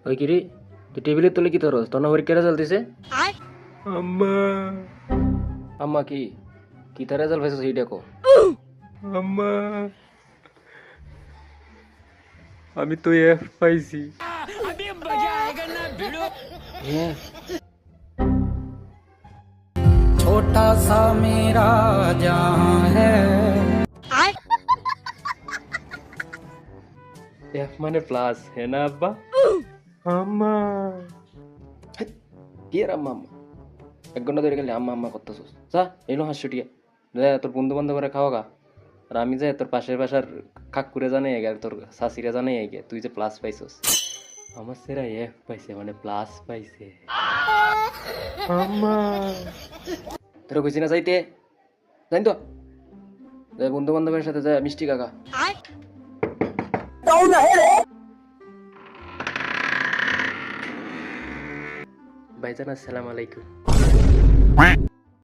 ওই কিরি তুই টেবিলের তলে কি তোর তোর না পরীক্ষা রেজাল্ট দিছে আম্মা আম্মা কি কি তার রেজাল্ট পাইছো সেইটা কো আম্মা আমি তো এফ পাইছি। এফ छोटा सा मेरा जहां है এফ মানে প্লাস হ্যাঁ না আব্বা আম্মা কি আর আম্মা আম্মা 1 ঘন্টা ধরে গেলে আম্মা আম্মা করতেছিস যা এলো 500 টিয়া যা তোর বন্ধু বান্ধবরা খাওয়া গা আর আমি যাই তোর পাশের বাসার কাকুরে জানাই আগে আর তোর শাশিরা জানাই আগে তুই যে প্লাস পাইছস আমার সেরা এফ পাইছে মানে প্লাস পাইছে আম্মা তোর কইছি না যাইতে জানি তো যাই বন্ধু বান্ধবের সাথে যা মিষ্টি কাকা ভাইজান আসসালামু আলাইকুম